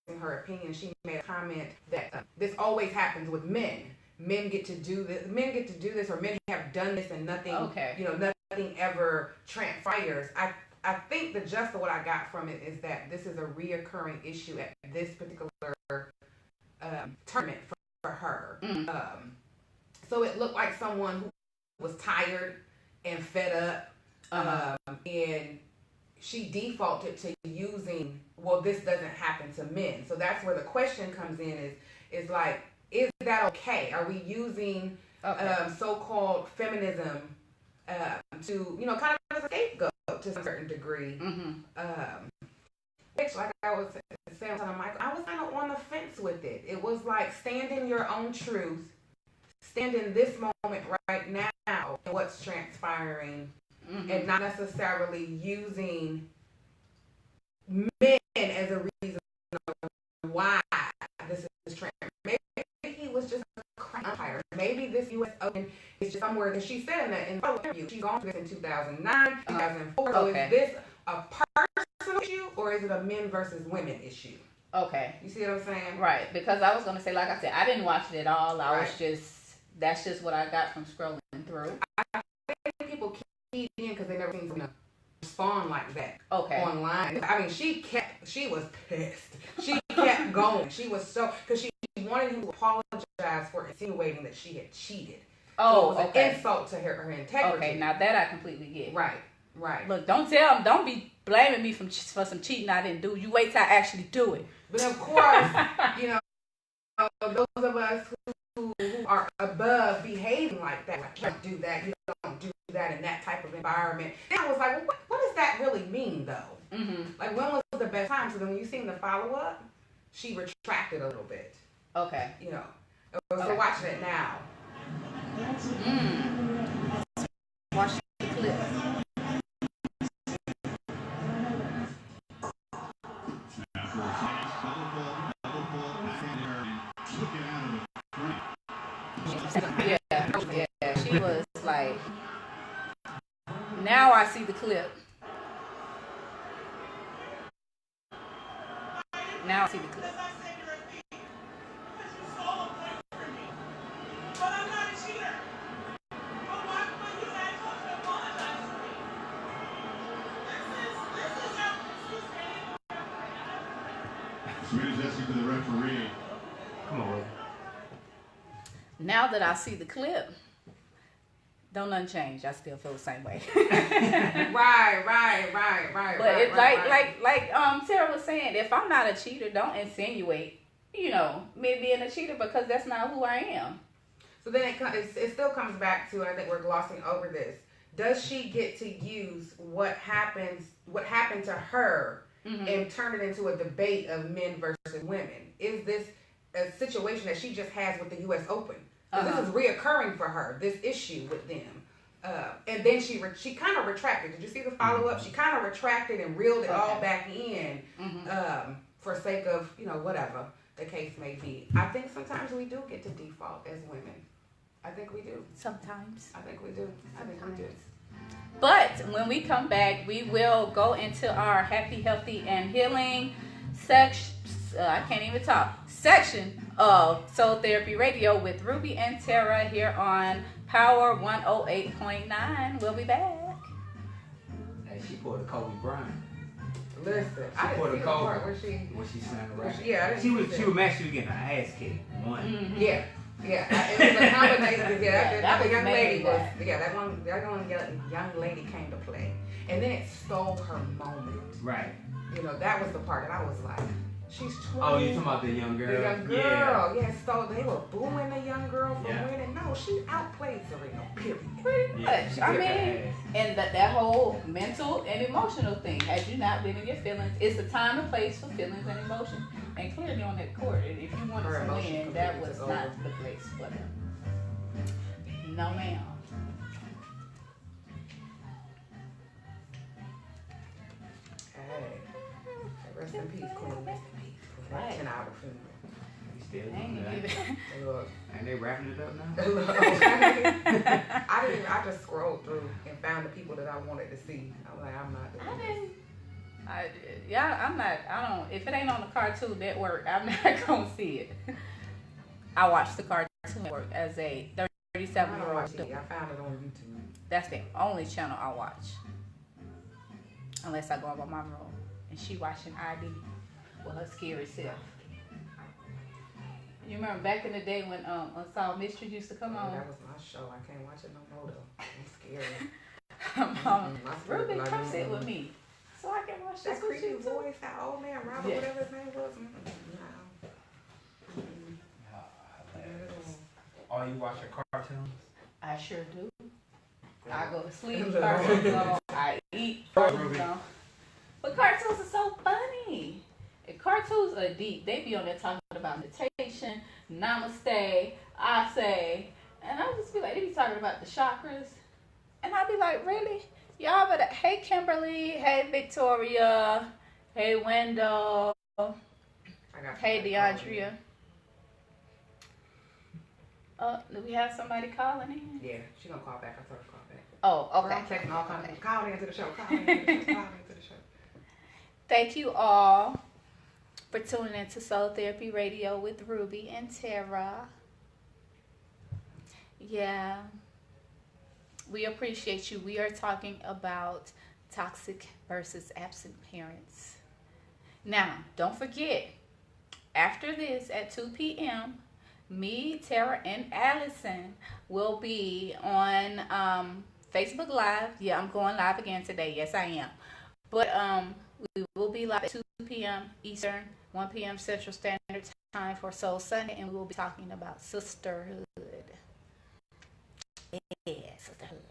S3: In her opinion, she made a comment that this always happens with men. Men get to do this. Men get to do this, or men have done this, and nothing. Nothing ever transpires. I think the gist of what I got from it is that this is a reoccurring issue at this particular tournament for her. So it looked like someone who was tired and fed up, and she defaulted to using, well, this doesn't happen to men. So that's where the question comes in is like, is that okay? Are we using so-called feminism to, kind of as a scapegoat to a certain degree? Which, like I was saying to Michael, I was kind of on the fence with it. It was like, stand in your own truth, stand in this moment right now, and what's transpiring, and not necessarily using men as a reason why this is transpiring. Maybe he was just a crap umpire. Maybe this U.S. Open is just somewhere that she said in the interview. She's gone through this in 2009, 2004. So is this a personal issue, or is it a men versus women issue?
S1: Okay.
S3: You see what I'm saying?
S1: Right. Because I was going to say, like I said, I didn't watch it at all. That's just what I got from scrolling through.
S3: I think people keyed in because they never seen to respond like that online. I mean, she was pissed. She kept going. She was because she wanted him to apologize for insinuating that she had cheated. So it was an insult to her integrity. Okay,
S1: now that I completely get.
S3: Right.
S1: Look, don't be blaming me for some cheating I didn't do. You wait till I actually do it.
S3: But of course, those of us who are above behaving like that, like, you don't do that, you don't do that in that type of environment. Then I was like, well, what does that really mean, though? Like, when was the best time? So then when you seen the follow-up, she retracted a little bit.
S1: Okay.
S3: So watching it now.
S1: Watch the clip. Yeah, she was like, now I see the clip. Now I see the clip.
S5: Swedish asking for the referee.
S2: Come on.
S1: Now that I see the clip, don't nothing change. I still feel the same way.
S3: Right.
S1: But it's like Sarah was saying, if I'm not a cheater, don't insinuate, me being a cheater, because that's not who I am.
S3: So then it still comes back to, and I think we're glossing over this. Does she get to use what happened to her and turn it into a debate of men versus women? Is this a situation that she just has with the U.S. Open? This is reoccurring for her, this issue with them. And then she kind of retracted. Did you see the follow-up? She kind of retracted and reeled it all back in for sake of, whatever the case may be. I think sometimes we do get to default as women. I think we do.
S1: Sometimes.
S3: I think we do.
S1: But when we come back, we will go into our happy, healthy, and healing section of Soul Therapy Radio with Ruby and Terra here on Power 108.9. We'll be back.
S2: Hey, she pulled a Kobe Bryant.
S3: Listen, I didn't see the part where
S2: she sang around.
S3: She was
S2: actually getting her ass kicked.
S3: Yeah. It was a combination. That young lady was. Yeah, that one young lady came to play, and then it stole her moment.
S2: Right.
S3: That was the part that I was like, she's 20.
S2: Oh, you talking about the young girl?
S3: The young girl. Yeah. So they were booing the young girl for winning. No, she outplayed Serena. Period.
S1: Pretty much. I mean, and that whole mental and emotional thing. Had you not been in your feelings, it's a time and place for feelings and emotion. And clearly on that court, if you wanted to win, that was not the place for them. No, ma'am. Right.
S3: 10-hour film.
S2: You still
S1: Ain't
S2: doing that?
S1: even-
S3: Look.
S2: And they wrapping it up now?
S3: I just scrolled through and found the people that I wanted to see. I'm like, I'm not doing this.
S1: I don't, if it ain't on the Cartoon Network, I'm not gonna see it. I watch the Cartoon Network as a
S3: I don't
S1: 37-year-old.
S3: watch TV. I found it on YouTube.
S1: That's the only channel I watch. Unless I go in my mom's room and she watching ID with her scary self. You remember back in the day when Unsolved Mysteries used to come on?
S3: That was my show. I can't watch it no more though. I'm scared.
S1: My Ruby, come sit with me so I can watch this
S3: That
S1: with
S3: creepy
S1: you too.
S3: voice, that old man Robert,
S1: Yeah.
S3: whatever his name was.
S2: Oh, you watch your cartoons?
S1: I sure do. I go to sleep, cartoons on. I eat, cartoons on. But cartoons are so funny. And cartoons are deep. They be on there talking about meditation, namaste, I say. And I just be like, they be talking about the chakras. And I be like, really? Y'all better, hey Kimberly, hey Victoria, hey Wendell, hey DeAndrea. Do we have somebody calling in?
S3: Yeah, she gonna call back. I told her to call back.
S1: Oh, okay.
S3: I'm texting all kinds of call into the show. Call into the show. Call into the show.
S1: Thank you all for tuning into Soul Therapy Radio with Rubi and Terra. Yeah, we appreciate you. We are talking about toxic versus absent parents. Now, don't forget, after this at 2 p.m., me, Terra, and Allison will be on Facebook Live. Yeah, I'm going live again today. Yes, I am. But we will be live at 2 p.m. Eastern, 1 p.m. Central Standard Time for Soul Sunday, and we will be talking about sisterhood. Yeah, sisterhood.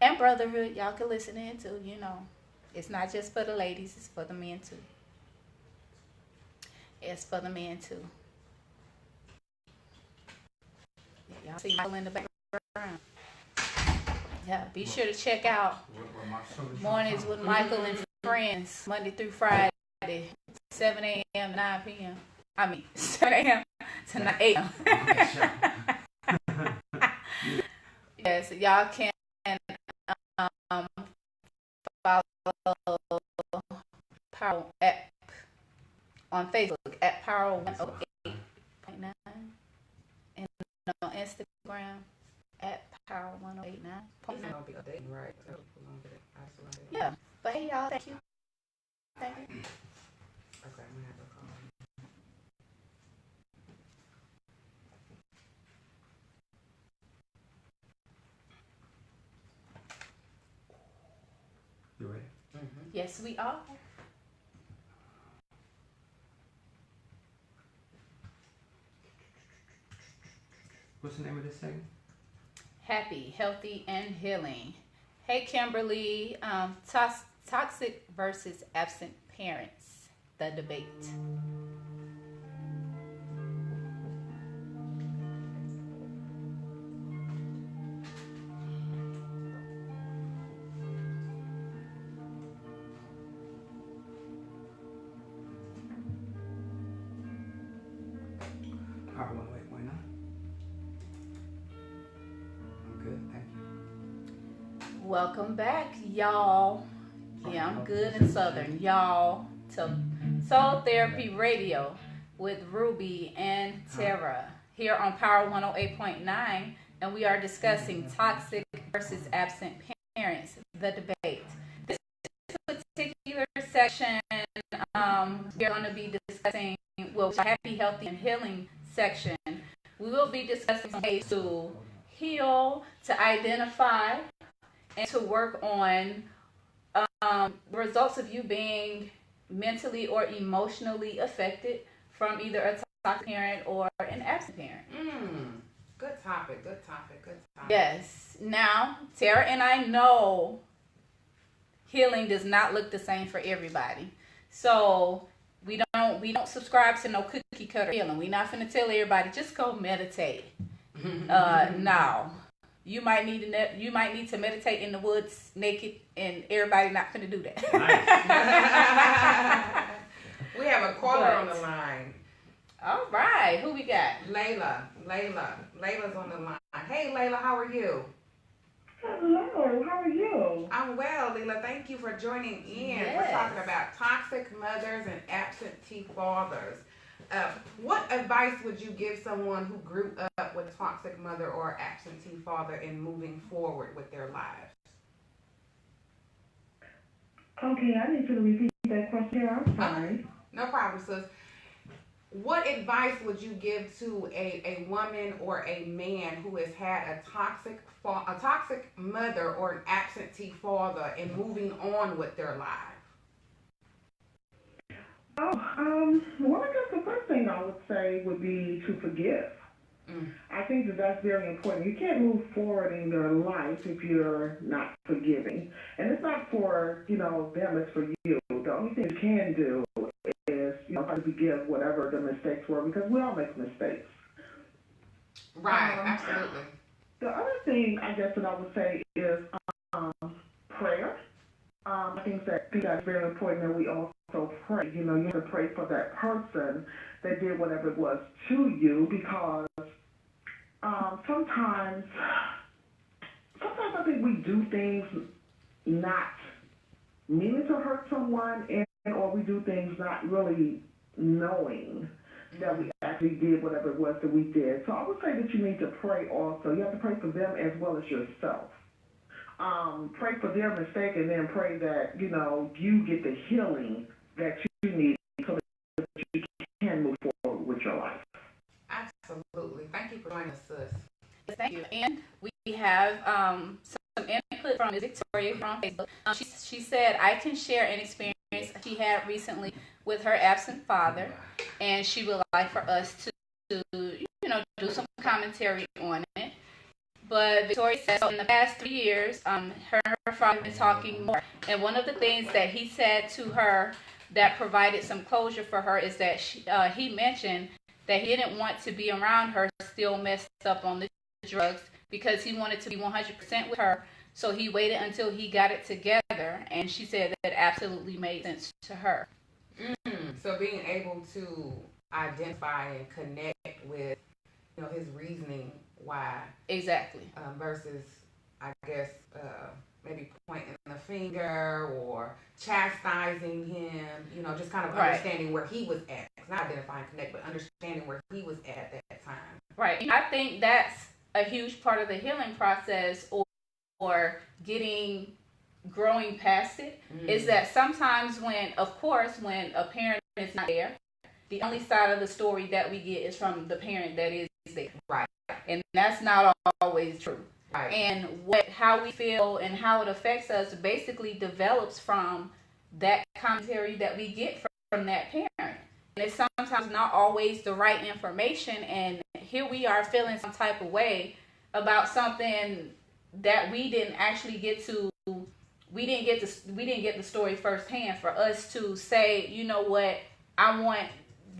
S1: And brotherhood. Y'all can listen in too, you know. It's not just for the ladies, it's for the men too. It's for the men too. Yeah, y'all see Michael in the background. Yeah, be sure to check out Mornings with Michael and Friends, Monday through Friday, 7 a.m. to 9 p.m. I mean, 7 a.m. to 9 a.m. Yes, y'all can follow Power app on Facebook at Power 108.9 and on Instagram at Power 108.9.
S3: Don't be updating, right?
S1: Yeah, but hey y'all, thank you. Thank you.
S3: Okay, I'm gonna have to call.
S2: You ready?
S3: Mm-hmm.
S1: Yes, we are.
S2: What's the name of this segment?
S1: Happy, healthy, and healing. Hey Kimberly, toxic versus absent parents, the debate.
S2: Power 108.9. I'm good, thank you.
S1: Welcome back, y'all. Yeah, I'm good and southern, y'all. To Soul Therapy Radio with Rubi and Terra here on Power 108.9, and we are discussing toxic versus absent parents, the debate. This particular section, we're going to be discussing, well, happy, healthy, and healing section. We will be discussing ways to heal, to identify, and to work on the results of you being mentally or emotionally affected from either a toxic parent or an absent parent.
S3: Good topic.
S1: Yes. Now, Terra and I know healing does not look the same for everybody. So we don't subscribe to no cookie cutter healing. We're not finna tell everybody just go meditate. No. You might need to meditate in the woods naked, and everybody not finna do that.
S2: Nice.
S3: We have a caller on the line.
S1: All right. Who we got?
S3: Layla. Layla's on the line. Hey, Layla, how are you?
S6: Hello, how are you?
S3: I'm well, Layla. Thank you for joining in.
S1: Yes.
S3: We're talking about toxic mothers and absentee fathers. What advice would you give someone who grew up with a toxic mother or absentee father in moving forward with their lives?
S6: Okay, I need you to repeat that question. I'm sorry.
S3: No problem, sis. What advice would you give to a woman or a man who has had a toxic mother or an absentee father in moving on with their life?
S6: Well, I guess the first thing I would say would be to forgive. I think that that's very important. You can't move forward in your life if you're not forgiving. And it's not for, them, it's for you. The only thing you can do is, try to forgive whatever the mistakes were, because we all make mistakes.
S3: Right, absolutely.
S6: The other thing, I guess, that I would say is prayer. I think that's very important that we also pray. You have to pray for that person that did whatever it was to you, because sometimes I think we do things not meaning to hurt someone, or we do things not really knowing that we actually did whatever it was that we did. So I would say that you need to pray also. You have to pray for them as well as yourself. Pray for their mistake, and then pray that, you get the healing that you need so that you can move forward with your life.
S3: Absolutely. Thank you for joining us, sis.
S1: Thank you. And we have some input from Ms. Victoria from Facebook. She said, I can share an experience she had recently with her absent father, and she would like for us to do some commentary on it. But Victoria says, in the past 3 years, her and her father have been talking more. And one of the things that he said to her that provided some closure for her is that he mentioned that he didn't want to be around her still messed up on the drugs, because he wanted to be 100% with her. So he waited until he got it together. And she said that absolutely made sense to her.
S3: So being able to identify and connect with, his reasoning why.
S1: Exactly.
S3: Versus, I guess, maybe pointing the finger or chastising him, just kind of understanding where he was at. Not identifying, connect, but understanding where he was at that time.
S1: Right. I think that's a huge part of the healing process, or growing past it, is that sometimes when a parent is not there, the only side of the story that we get is from the parent that is there.
S3: Right.
S1: And that's not always true.
S3: Right.
S1: And how we feel and how it affects us basically develops from that commentary that we get from that parent. And it's sometimes not always the right information, and here we are feeling some type of way about something that we didn't actually get to. We didn't get the story firsthand for us to say, you know what, I want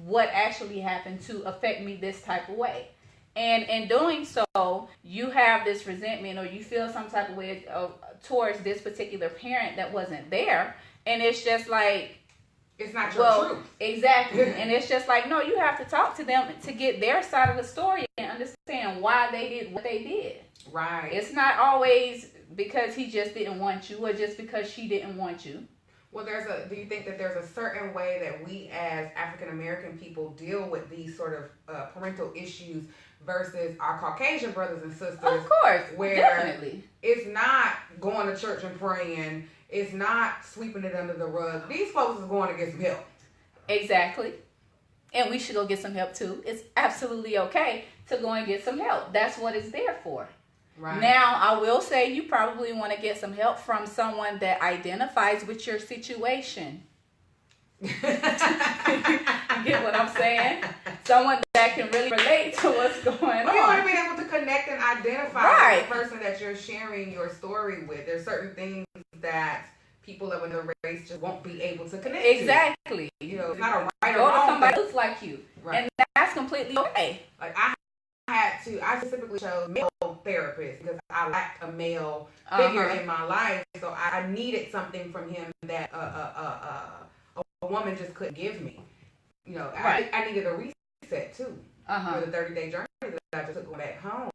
S1: what actually happened to affect me this type of way. And in doing so, you have this resentment, or you feel some type of way towards this particular parent that wasn't there. And it's just like,
S3: it's not your truth.
S1: Exactly. And it's just like, no, you have to talk to them to get their side of the story and understand why they did what they did.
S3: Right.
S1: It's not always because he just didn't want you, or just because she didn't want you.
S3: Well, do you think that there's a certain way that we as African American people deal with these sort of parental issues versus our Caucasian brothers and sisters?
S1: Of course,
S3: where
S1: definitely.
S3: It's not going to church and praying. It's not sweeping it under the rug. These folks is going to get some help.
S1: Exactly. And we should go get some help too. It's absolutely okay to go and get some help. That's what it's there for.
S3: Right.
S1: Now, I will say you probably want to get some help from someone that identifies with your situation. You get what I'm saying? Someone that can really relate to what's going on.
S3: You want to be able to connect and identify with the person that you're sharing your story with. There's certain things that people of another race just won't be able to connect
S1: Exactly.
S3: to. It's not a right or
S1: Go to
S3: wrong
S1: somebody
S3: thing.
S1: who looks like you.
S3: Right.
S1: And that's completely okay.
S3: Like I specifically chose male therapist because I lacked a male figure in my life. So I needed something from him that a woman just couldn't give me.
S1: Right.
S3: I needed a reset too. For the 30-day journey that I just took back home.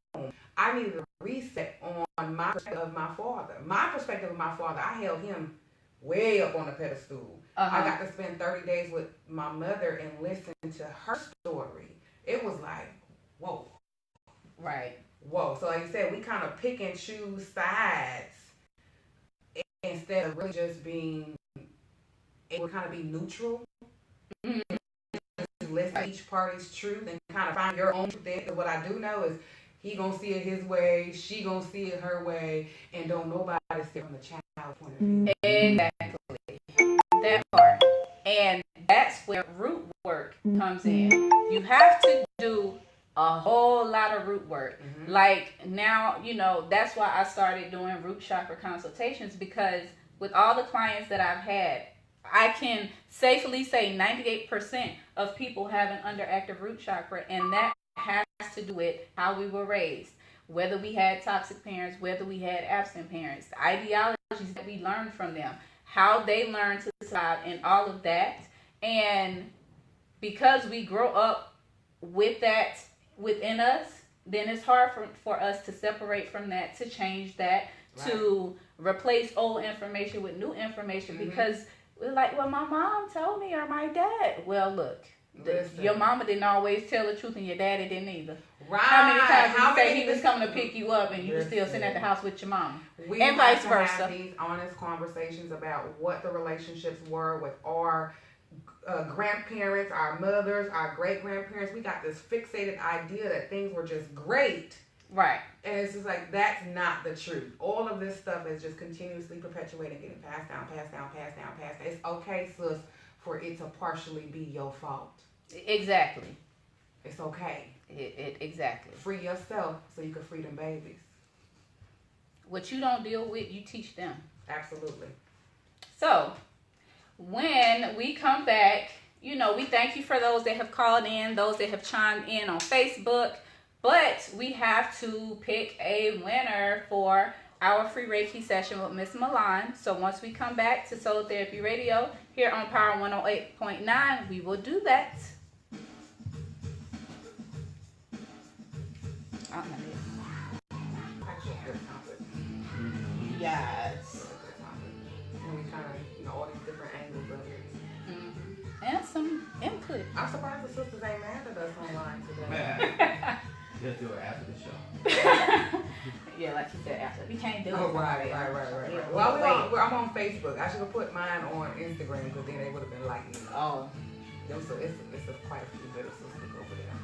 S3: I needed a reset on my perspective of my father. My perspective of my father, I held him way up on a pedestal. I got to spend 30 days with my mother and listen to her story. It was like, whoa.
S1: Right.
S3: Whoa. So like you said, we kind of pick and choose sides instead of really just being able to kind of be neutral.
S1: Mm-hmm.
S3: Listen to each party's truth and kind of find your own truth. Because what I do know is he gonna see it his way, she gonna see it her way, and don't nobody see it from the child's point of view.
S1: Exactly. That part. And that's where root work comes in. You have to do a whole lot of root work. Like now, that's why I started doing root chakra consultations, because with all the clients that I've had, I can safely say 98% of people have an underactive root chakra, and that has to do with how we were raised, whether we had toxic parents, whether we had absent parents, the ideologies that we learned from them, how they learned to survive, and all of that. And because we grow up with that within us, then it's hard for us to separate from that, to change that, to replace old information with new information, because we're like, well, my mom told me, or my dad. Well, look, your mama didn't always tell the truth, and your daddy didn't either.
S3: Right.
S1: How many times did you say he was coming to pick you up, and you were still sitting at the house with your mom? And vice versa.
S3: Have these honest conversations about what the relationships were with our grandparents, our mothers, our great-grandparents. We got this fixated idea that things were just great.
S1: Right.
S3: And it's just like, that's not the truth. All of this stuff is just continuously perpetuating, getting passed down. It's okay, sis, for it to partially be your fault.
S1: Exactly.
S3: It's okay.
S1: Exactly.
S3: Free yourself so you can free them babies.
S1: What you don't deal with, you teach them.
S3: Absolutely.
S1: So, when we come back, we thank you for those that have called in, those that have chimed in on Facebook. But we have to pick a winner for our free Reiki session with Miss Milan. So once we come back to Soul Therapy Radio here on Power 108.9, we will do that. Yes.
S3: And we kind of, all these different angles of it.
S1: And some input.
S3: I'm surprised the sisters ain't mad at us online today.
S2: Just do it after the show.
S1: Yeah, like you said, after. We can't do it.
S3: Oh, right.
S1: Yeah,
S3: Well, I'm on Facebook. I should have put mine on Instagram, because then they would have been liking me.
S1: Oh.
S3: So it's quite a few little sisters over there.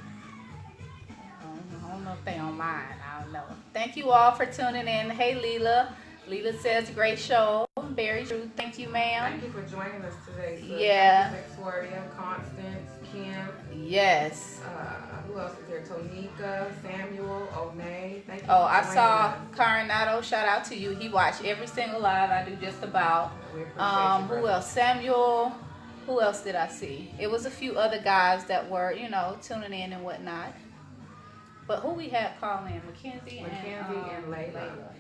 S1: I don't know if they on mine. I don't know. Thank you all for tuning in. Hey, Leela. Leela says, great show. Very true. Thank you, ma'am.
S3: Thank you for joining us today, sis.
S1: Yeah.
S3: Thank you, Victoria, Constance, Kim.
S1: Yes.
S3: Who else is there? Tonika, Samuel, Omay. Thank you.
S1: Oh, I saw Coronado. Shout out to you. He watched every single live I do just about.
S3: We appreciate you,
S1: who else? Samuel. Who else did I see? It was a few other guys that were, tuning in and whatnot. But who we had call in? Mackenzie
S3: and Layla.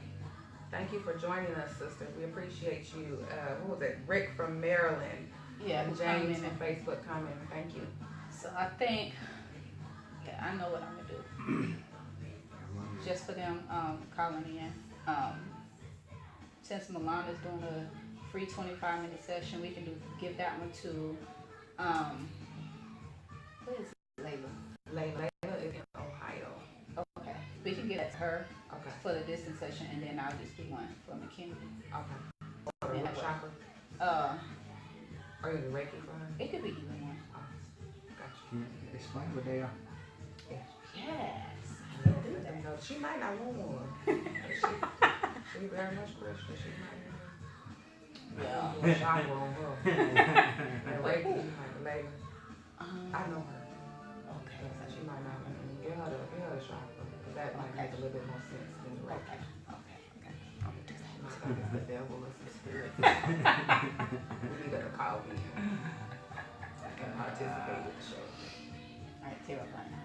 S3: Thank you for joining us, sister. We appreciate you. Who was it? Rick from Maryland.
S1: Yeah,
S3: and James from Facebook commenting. Thank you.
S1: So I think, I know what I'm going to do. Just for them calling in. Since Milan is doing a free 25-minute session, we can give that one to, what is it?
S3: Layla is in Ohio.
S1: Okay. We can give that to her.
S3: Okay.
S1: For the distance session, and then I'll just do one for Mackenzie.
S3: Okay.
S1: And
S3: What chakra?
S1: Are
S3: you the Reiki for her?
S1: It could be either one.
S3: Oh, gotcha.
S2: Can you explain what they are?
S1: Yes.
S3: She might not want one. she very much Christian. She might have a chakra on her. And Reiki, like Layla. I know her.
S1: Okay.
S3: So she might not want one. Get her the chakra. That might make a little bit more sense than the Reiki.
S1: Okay. I'm gonna do that.
S3: It's the devil, it's the spirit. We need her to call me and participate with the show.
S1: Alright, Tara, right now.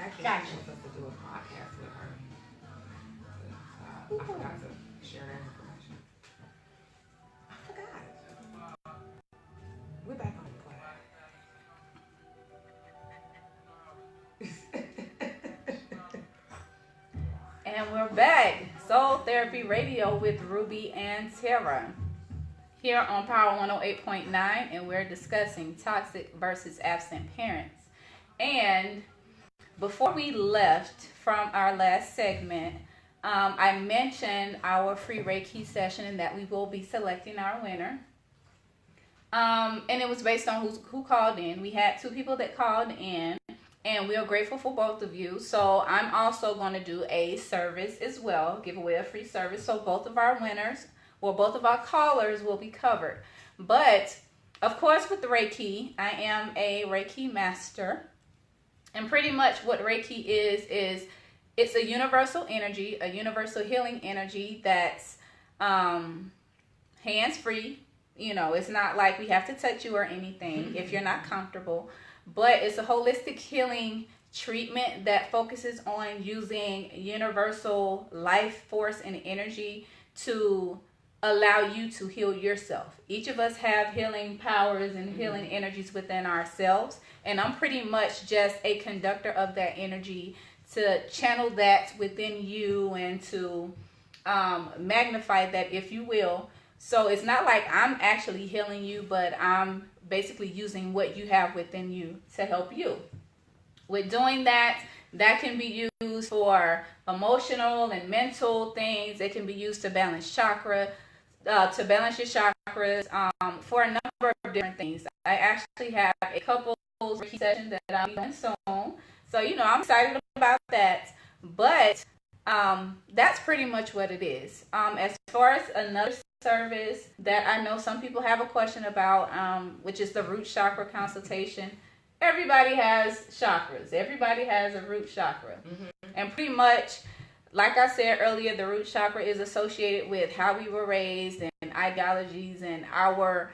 S3: Actually,
S1: Gotcha.
S3: she wants us to do a podcast with her. I forgot to share that information. I forgot. We're back on the class.
S1: And we're back. Soul Therapy Radio with Rubi and Terra. Here on Power 108.9, and we're discussing toxic versus absent parents. And before we left from our last segment, I mentioned our free Reiki session and that we will be selecting our winner. And it was based on who called in. We had 2 people that called in. And we are grateful for both of you. So I'm also going to do a service as well, give away a free service. So both of our winners, well, both of our callers will be covered. But, of course, with the Reiki, I am a Reiki master. And pretty much what Reiki is it's a universal energy, a universal healing energy that's hands-free. You know, it's not like we have to touch you or anything if you're not comfortable. But it's a holistic healing treatment that focuses on using universal life force and energy to allow you to heal yourself. Each of us have healing powers and healing energies within ourselves. And I'm pretty much just a conductor of that energy to channel that within you and to magnify that, if you will. So it's not like I'm actually healing you, but I'm basically using what you have within you to help you. With doing that, that can be used for emotional and mental things. It can be used to balance chakra, to balance your chakras, for a number of different things. I actually have a couple of sessions that I'm doing soon. So, you know, I'm excited about that. But that's pretty much what it is. As far as another service that I know some people have a question about, which is the root chakra consultation. Everybody has chakras. Everybody has a root chakra. And pretty much, like I said earlier, the root chakra is associated with how we were raised and ideologies and our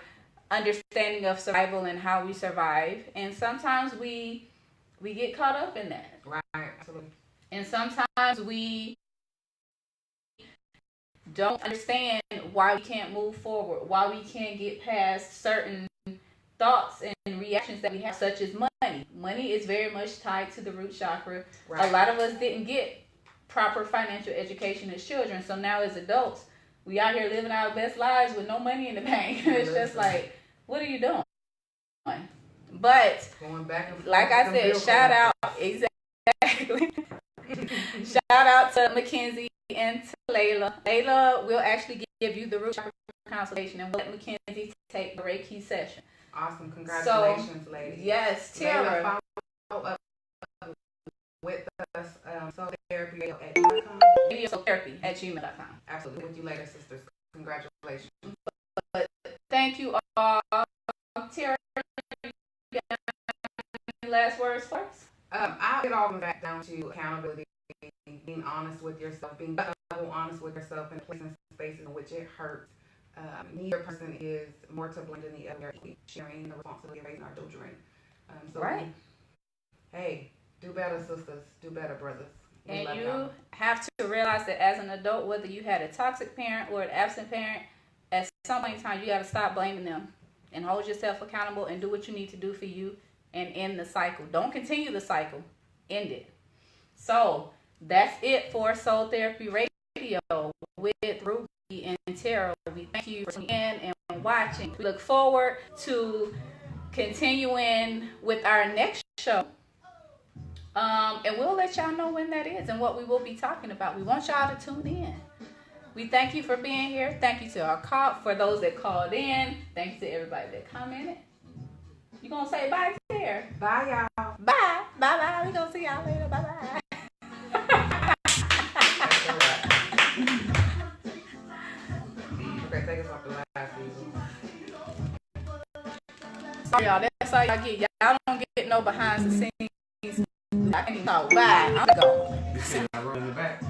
S1: understanding of survival and how we survive. And sometimes we get caught up in that.
S3: Right, absolutely.
S1: And sometimes we don't understand why we can't move forward, why we can't get past certain thoughts and reactions that we have, such as money. Money is very much tied to the root chakra. Right. A lot of us didn't get proper financial education as children, so now as adults, we out here living our best lives with no money in the bank. It's just like, what are you doing? But
S3: going back and forth,
S1: like I said, shout out, exactly. Shout out to Mackenzie and to Layla. Layla will actually give you the root chakra consultation, and we'll let Mackenzie take the Reiki session.
S3: Awesome. Congratulations,
S1: so,
S3: ladies.
S1: Yes, Terra.
S3: Layla, follow up with us, soultherapy@gmail.com.
S1: Soultherapy@gmail.com.
S3: Absolutely. With you later, sisters. Congratulations.
S1: But thank you all. Terra, last words first?
S3: I'll get all back down to accountability, being honest with yourself, being double honest with yourself in places and spaces in which it hurts. Neither person is more to blame than the other. Sharing the responsibility of raising our children.
S1: Right.
S3: Hey, do better, sisters. Do better, brothers.
S1: And you have to realize that as an adult, whether you had a toxic parent or an absent parent, at some point in time, you got to stop blaming them and hold yourself accountable and do what you need to do for you and end the cycle. Don't continue the cycle. End it. So that's it for Soul Therapy Radio with Rubi and Terra. We thank you for tuning in and watching. We look forward to continuing with our next show. And we'll let y'all know when that is and what we will be talking about. We want y'all to tune in. We thank you for being here. Thank you to our call for those that called in. Thank you to everybody that commented. You gonna say bye there?
S3: Bye, y'all.
S1: Bye. Bye. We gonna see y'all later. Bye.
S3: Okay, take us off the last season.
S1: Sorry, y'all. That's all y'all get. Y'all don't get no behind the scenes. I can't even talk. Bye. I'm gonna go.
S2: You see, I wrote in the back.